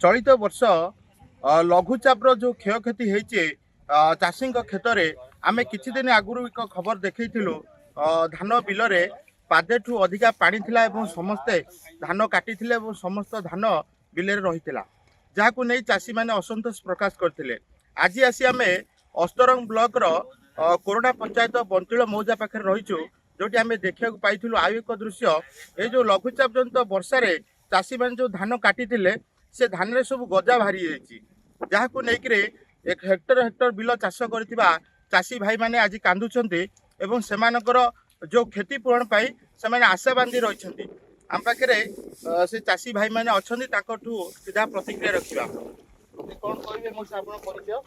चलित वर्ष लघुचापर जो क्षयक्षति होती चाषी क्षेत्र में आम कि दिन आगु एक खबर देखु धान बिल पादेठू अधिका पानी थिला एवं समस्ते धान काटी समस्त धान बिल रही जहां नहीं चाषी मैंने असंतोष प्रकाश करते। आज आसी आम अस्तरंग ब्लॉक कोरोना पंचायत बंतुल मौजा पाखे रहीचु जोटी आम देखा पाई आउ एक दृश्य ये जो लघुचाप जनित वर्षार चाषी मैंने जो धान काटी से धान में सब गजा बाहरी जहाँ लेकिन एक हेक्टर हेक्टर बिल चाष कर चाषी भाई मैंने आज कांदुंट एवं सेमानकर जो क्षतिपूरण पाई से आशा बांधी रही आम पाखे से चाषी भाई मैंने अच्छा सीधा प्रतिक्रिया रखा कौन कहे परिचय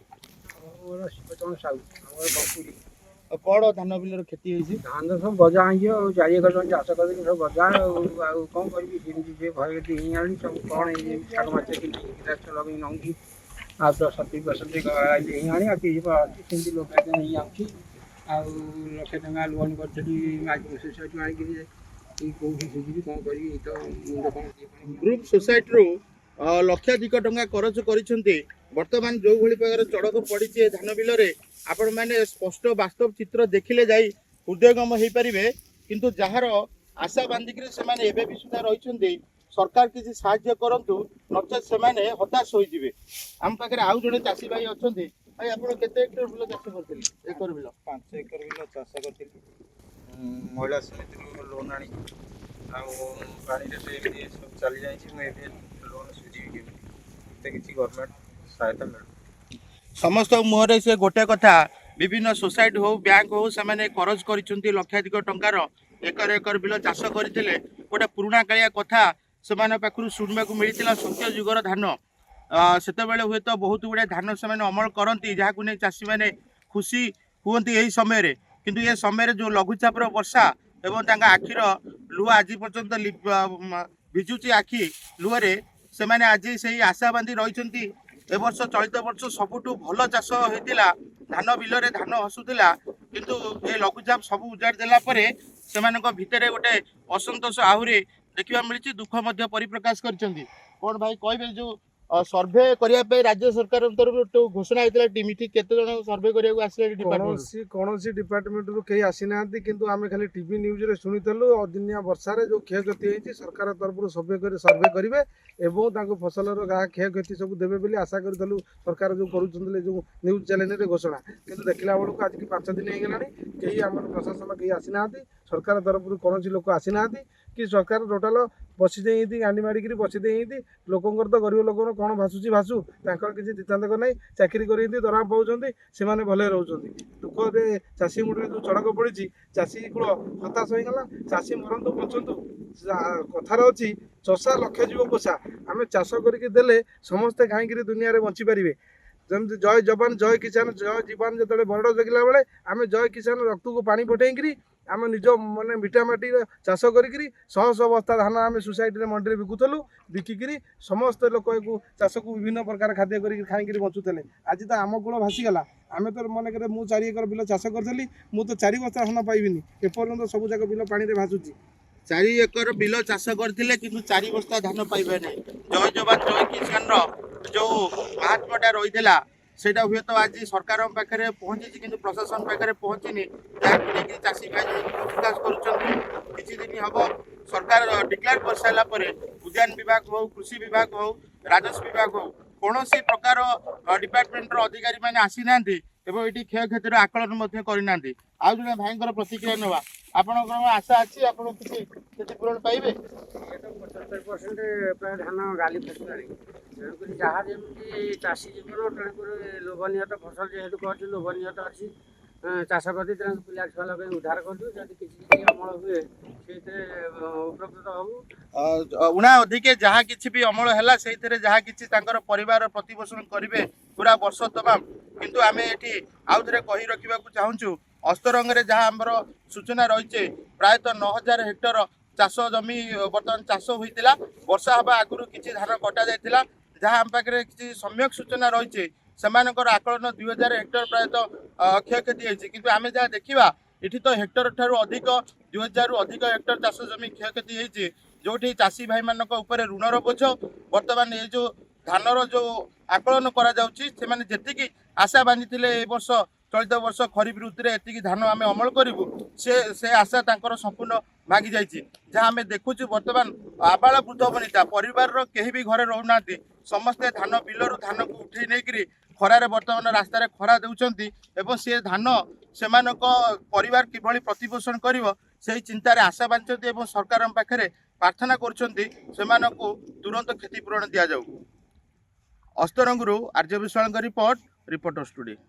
कौन धान बिल क्षति धान सब गजा हो चारि एकर चाष कर सब गजा कौन करी भय सब कौन शाग माछ लगे नौकी आ 70% आनी आती लोक नहीं आउची लक्षे टका लोन कर ग्रुप सोसाइटी लक्षाधिक टंका खरच कर बर्तमान जो भली प्रकार चढ़क पड़ी धान बिल आपण मैंने स्पष्ट वास्तव चित्र देखिले जाई हृदयगम हो पारे किंतु जार आशा बांधिक से भी सुधा रही सरकार किसी साहाय्य करंतु नचेत से हताश होइजिबे। आम पाखे आउ जड़े चाषी भाई अच्छा भाई आप हेक्टर बिल चाष करते एकर बिल 5 एकर बिल चाष कर महिला समिति लोन आनी पानी सब चली जाए लोन सुझी किसी गवर्नमेंट सहायता मिल समस्त मुहर से गोटे कथा विभिन्न सोसाइटी हो बैंक हो से करज कर लक्षाधिक टंकार एकर एकर बिल चाष करते गोटे पुराणा कालिया कथा से पाखु शुणा मिलता सत्य जुगर धान से हुए तो बहुत गुड़े धान से अमल करती जहाँ नहीं चाषी मैंने खुशी हुए यही समय किंतु ये समय जो लघुचापर वर्षा एवं आखिर लुह आज पर्यंत भिजुची आखि लुहरे से आज से आशा बांधी रही ए वर्ष चलित वर्ष सबुठ भल चाष होता धान बिल धान हसुला किंतु ये लघुचाप सब उजाड़ देला से भितर गोटे असंतोष आहरी देखा मिली दुख परिप्रकाश कर भाई कहे जो सर्वे करने राज्य सरकार तरफ तो घोषणा होता टीम केते जन सर्वे करने आसे कौन डिपार्टमेंट रू कहीं आसी ना किंतु आम खाली टीवी न्यूज रे शुणीलु अदिनिया वर्षा जो क्षयक्षति होती सरकार तरफ सर्वे करेंगे एवं फसलर गाँ क्षयक्षति सब देवे बोली आशा करूँ सरकार जो कर जो न्यूज चैनल रे घोषणा किंतु देखला बेलू आज की 5 दिन होगा कहीं आम प्रशासन कहीं आसी ना सरकार तरफ कौन लोक आसी ना कि सरकार टोटाल बसी दे गांडी मारिक बसी दे लोकंर तो गरीब लोक कौन भाषुची भाषु किसी दितांतक ना चाकरी कर दरमा पाँच से भले रोच दुख चाषी मुंडे जो चढ़क पड़ी चाषी कूल हताश होगा चाषी मरतु बचतु कथार अच्छी चषा लक्ष्य जीव पोषा आम चाष करके समस्ते कहीं दुनिया में बची पारे जमी जय जवान जय किसान जय जीवन जो बरड़ जगिला बेले आम जय किसान रक्त को पानी पठेकरी आम निज मानने मिटामाटी चाष करी शह शह बस्ता धान आम सोसाइटी मंडी बिकुलु बिकिकी समस्त लोक चाष को विभिन्न प्रकार खाद्य खाई बचुले आज तो आम कूल भासीगला आम तो मन कर मुझे 4 एकर बिल चाष करी मुझे 4 बस्ता धान पाइबिनी एपर्यंत सब जाक बिल पानी भासुची 4 एकर बिल चाष करते कि 4 बस्ता धान पाइबे नहीं जय जवान जय किसान जो महात्माटा रही सेटा हुए तो आज सरकार पाखे पहुंची कि प्रशासन पाखे पहुंचनी जहाँ चाषी भाई प्रकाश कर दिन हम सरकार डिक्लेयर कर सारापर उद्यान विभाग हो कृषि विभाग हो राजस्व विभाग हो कौन प्रकार डिपार्टमेंटर अधिकारी मैंने आसी ना एवं ये क्षयक्षतिर आकलन करना आउ जो भाई प्रतिक्रिया ना आपण आशा अच्छी आप क्षतिपूरण पाइबे 75% प्राय धान गाली फसला तेणुक जहाँ जमी चाषी जीवन तेणुक लोभनीय फसल जेहेतु कर लोभनीय अच्छी चाष कर पिला छुआ लगे उद्धार कर किसी अमल हुए से उपकृत हूँ उणा अधिके जहाँ किसी भी अमल है से जहाँ किसी परिवार प्रतिपोषण करेंगे पूरा वर्ष तमाम किंतु आम ये आउ थे कही रखा चाहूँ अस्तरंग जहाँ आमर सूचना रही प्रायतः 9000 हेक्टर चाष जमी बर्तमान चाष होता वर्षा हवा आगुरी किसी धान कटा जाता जहाँ आम पाखे किसी सम्यक सूचना रही से आकलन 2000 हेक्टर प्रायतः क्षयक्षति होती किंतु आम जहाँ देखा ये तो हेक्टर ठारू अधिक 2000 रु अधिक हेक्टर चाष जमी क्षयक्षति होती जो चाषी भाई मान ऋणर बोझ बर्तमान ये जो ଧାନର ଯେଉଁ ଆକଳନ କରାଯାଉଛି ସେମାନେ ଯେତିକି ଆଶା ବାନ୍ଧିଥିଲେ ଏ ବର୍ଷ ଚଳିତ ବର୍ଷ ଖରିଫ ଋତୁରେ ଏତିକି ଧାନ ଆମେ ଅମଳ କରିବୁ ସେ ଆଶା ତାଙ୍କର ସମ୍ପୂର୍ଣ୍ଣ ଭାଙ୍ଗି ଯାଇଛି। ଯାହା ଆମେ ଦେଖୁଛୁ ବର୍ତ୍ତମାନ ଆବାଳ ବୃଦ୍ଧ ବନିତା ପରିବାରର କେହି ବି ଘରେ ରହୁନାହାନ୍ତି। ସମସ୍ତେ ଧାନ ବିଲରୁ ଧାନକୁ ଉଠେଇ ନେଇକରି ଖରାରେ ବର୍ତ୍ତମାନ ରାସ୍ତାରେ ଖରା ଦେଉଛନ୍ତି ଏବଂ ସେ ଧାନ ସେମାନଙ୍କ ପରିବାର କିଭଳି ପ୍ରତିପୋଷଣ କରିବ ସେହି ଚିନ୍ତାରେ ଆଶା ବାନ୍ଧିଛନ୍ତି ଏବଂ ସରକାରଙ୍କ ପାଖରେ ପ୍ରାର୍ଥନା କରୁଛନ୍ତି ସେମାନଙ୍କୁ ତୁରନ୍ତ କ୍ଷତିପୂରଣ ଦିଆଯାଉ। ଅସ୍ତରଙ୍ଗରୁ ଆର୍ଯ୍ୟ ବିଶ୍ୱାଳଙ୍କ ରିପୋର୍ଟ, ରିପୋର୍ଟର ଷ୍ଟୁଡିଓ।